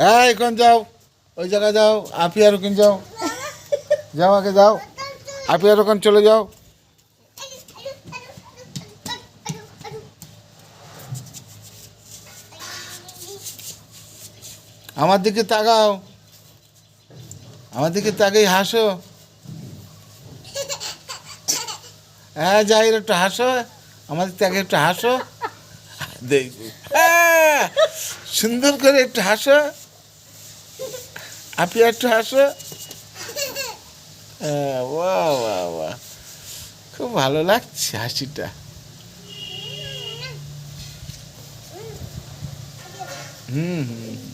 হ্যাঁ এখন যাও, ওই জায়গায় যাও, আপিয়ার ওখানে যাও, যাও আগে যাও, আপিয়ার ওখানে চলে যাও। আমার দিকে তাকাও, আমার দিকে তাকাই হাসো। হ্যাঁ জাহির একটু হাসো, আমাদের তাকে একটু হাসো, দেখবো। হ্যাঁ, সুন্দর করে একটু হাসো, আপিয়া একটু হাসো। হ্যাঁ, বাহ বাহ বাহ, খুব ভালো লাগছে হাসিটা। হুম হুম।